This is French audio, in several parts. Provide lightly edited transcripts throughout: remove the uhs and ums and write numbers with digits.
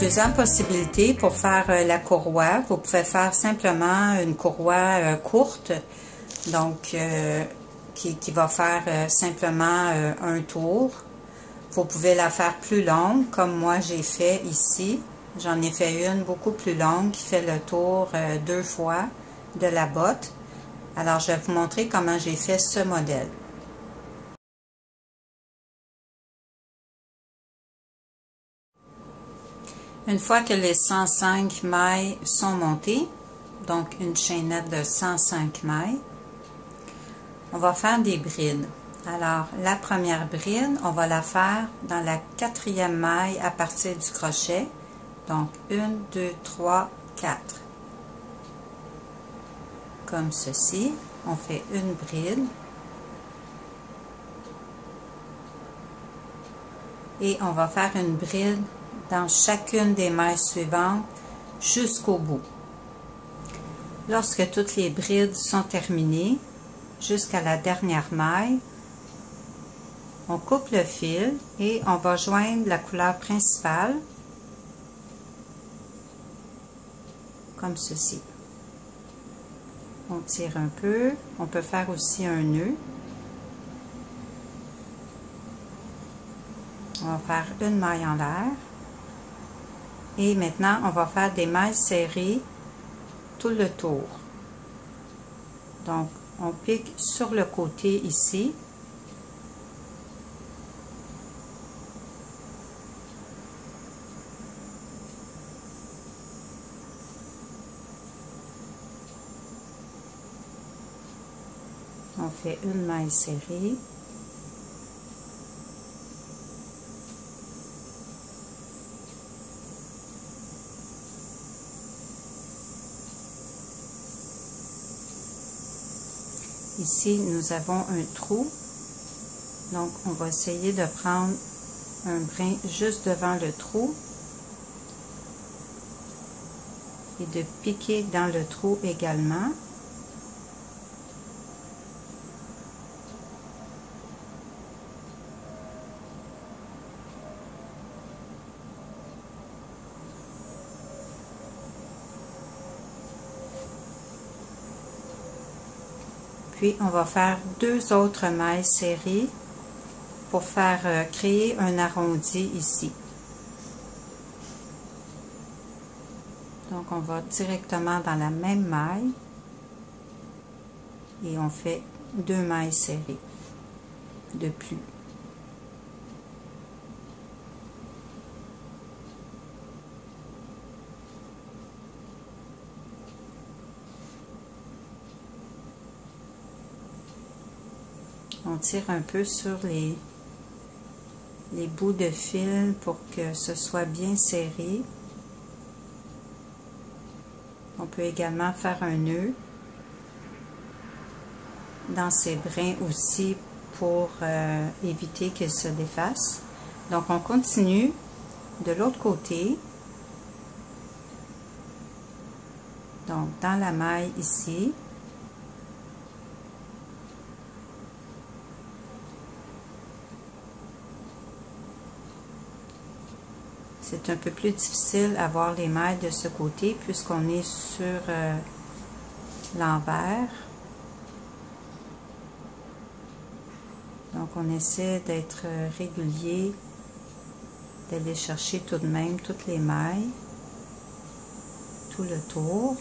plusieurs possibilités pour faire la courroie. Vous pouvez faire simplement une courroie courte, donc qui va faire simplement un tour. Vous pouvez la faire plus longue, comme moi j'ai fait ici. J'en ai fait une beaucoup plus longue qui fait le tour 2 fois de la botte. Alors, je vais vous montrer comment j'ai fait ce modèle. Une fois que les 105 mailles sont montées, donc une chaînette de 105 mailles, on va faire des brides. Alors, la première bride, on va la faire dans la 4e maille à partir du crochet. Donc, 1, 2, 3, 4. Comme ceci. On fait une bride. Et on va faire une bride dans chacune des mailles suivantes jusqu'au bout. Lorsque toutes les brides sont terminées, jusqu'à la dernière maille, on coupe le fil et on va joindre la couleur principale comme ceci. On tire un peu, on peut faire aussi un nœud. On va faire une maille en l'air. Et maintenant, on va faire des mailles serrées tout le tour. Donc, on pique sur le côté ici. On fait une maille serrée. Ici, nous avons un trou. Donc, on va essayer de prendre un brin juste devant le trou et de piquer dans le trou également. Puis, on va faire 2 autres mailles serrées pour faire créer un arrondi ici. Donc, on va directement dans la même maille et on fait 2 mailles serrées de plus. On tire un peu sur les bouts de fil pour que ce soit bien serré. On peut également faire un nœud dans ces brins aussi pour éviter qu'ils se défassent. Donc, on continue de l'autre côté. Donc, dans la maille ici. C'est un peu plus difficile à voir les mailles de ce côté puisqu'on est sur l'envers. Donc, on essaie d'être régulier, d'aller chercher tout de même toutes les mailles, tout le tour.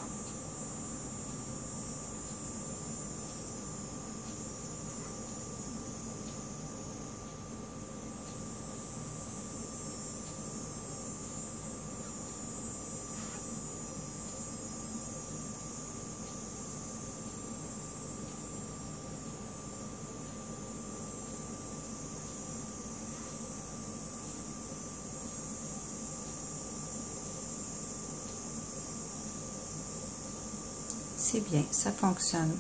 C'est bien, ça fonctionne.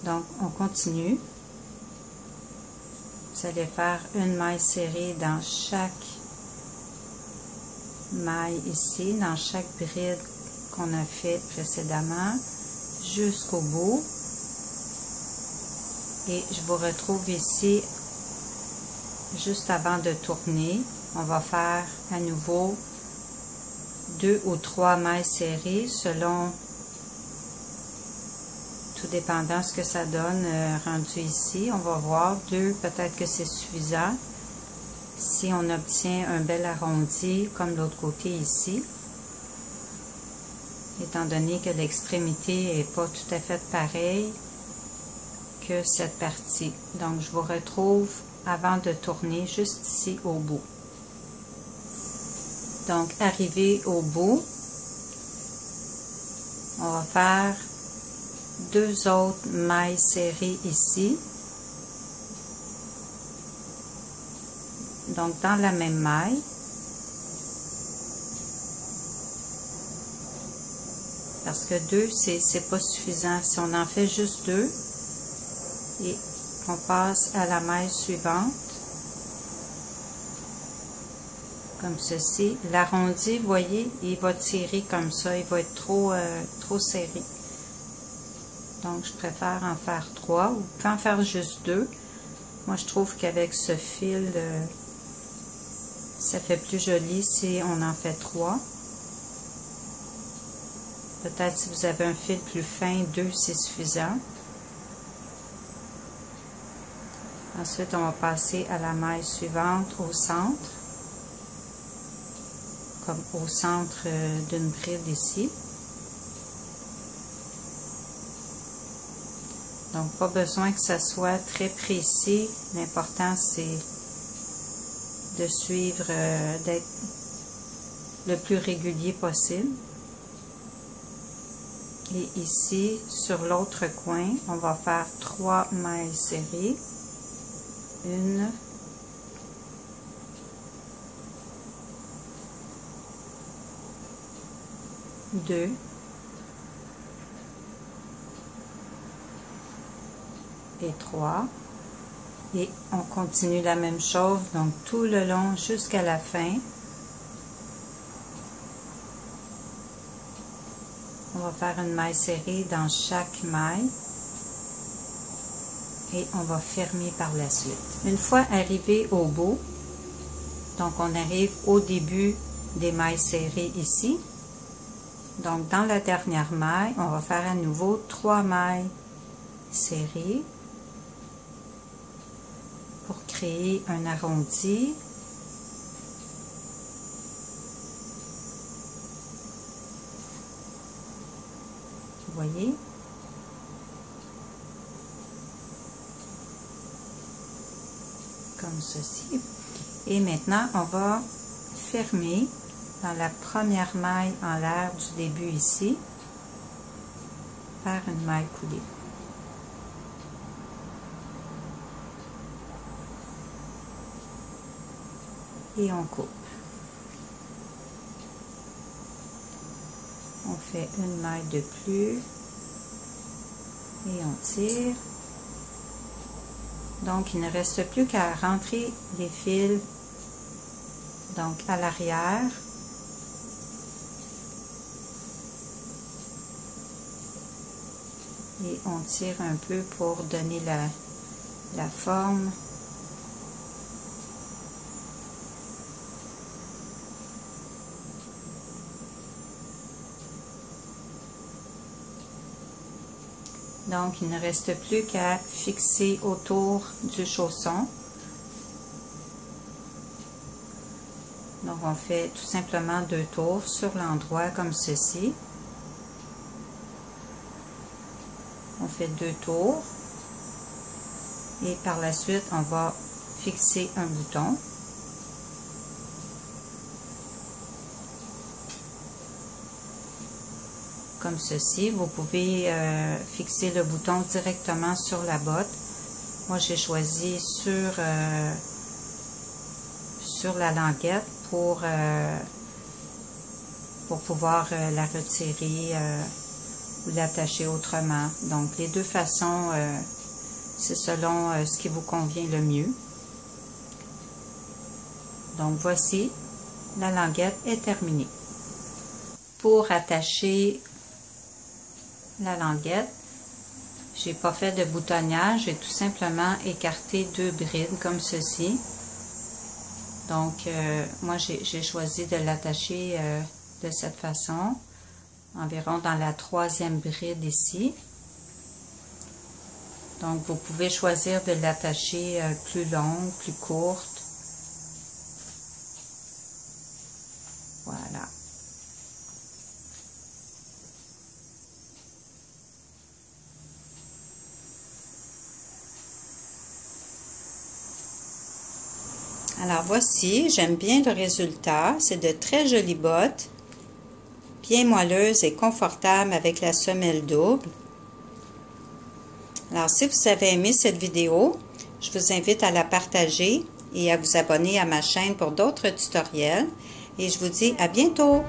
Donc, on continue. Vous allez faire une maille serrée dans chaque maille ici, dans chaque bride qu'on a fait précédemment, jusqu'au bout. Et je vous retrouve ici juste avant de tourner. On va faire à nouveau 2 ou 3 mailles serrées selon, tout dépendant ce que ça donne rendu ici. On va voir 2, peut-être que c'est suffisant si on obtient un bel arrondi comme l'autre côté ici, étant donné que l'extrémité n'est pas tout à fait pareille que cette partie. Donc je vous retrouve avant de tourner juste ici au bout. Donc arrivé au bout, on va faire 2 autres mailles serrées ici. Donc dans la même maille. Parce que 2, c'est pas suffisant. Si on en fait juste 2 et on passe à la maille suivante, comme ceci, l'arrondi, vous voyez, il va tirer comme ça, il va être trop serré. Donc je préfère en faire 3, ou vous pouvez en faire juste 2. Moi je trouve qu'avec ce fil, ça fait plus joli si on en fait 3. Peut-être si vous avez un fil plus fin, 2 c'est suffisant. Ensuite, on va passer à la maille suivante au centre, comme au centre d'une bride ici. Donc, pas besoin que ça soit très précis. L'important, c'est de suivre, d'être le plus régulier possible. Et ici, sur l'autre coin, on va faire 3 mailles serrées. 1, 2, et 3. Et on continue la même chose, donc tout le long jusqu'à la fin. On va faire une maille serrée dans chaque maille. Et on va fermer par la suite. Une fois arrivé au bout, donc on arrive au début des mailles serrées ici. Donc dans la dernière maille, on va faire à nouveau 3 mailles serrées pour créer un arrondi. Vous voyez? Comme ceci. Et maintenant, on va fermer dans la première maille en l'air du début ici par une maille coulée. Et on coupe. On fait une maille de plus et on tire. Donc, il ne reste plus qu'à rentrer les fils donc à l'arrière. Et on tire un peu pour donner la forme. Donc, il ne reste plus qu'à fixer autour du chausson. Donc, on fait tout simplement 2 tours sur l'endroit comme ceci. On fait 2 tours. Et par la suite, on va fixer un bouton. Comme ceci, vous pouvez fixer le bouton directement sur la botte. Moi, j'ai choisi sur la languette pour pouvoir la retirer ou l'attacher autrement. Donc, les deux façons, c'est selon ce qui vous convient le mieux. Donc, voici, la languette est terminée. Pour attacher la languette, j'ai pas fait de boutonnage, j'ai tout simplement écarté 2 brides comme ceci. Donc moi j'ai choisi de l'attacher de cette façon, environ dans la 3e bride ici. Donc, vous pouvez choisir de l'attacher plus longue, plus courte. Voilà. Alors voici, j'aime bien le résultat. C'est de très jolies bottes, bien moelleuses et confortables avec la semelle double. Alors si vous avez aimé cette vidéo, je vous invite à la partager et à vous abonner à ma chaîne pour d'autres tutoriels. Et je vous dis à bientôt!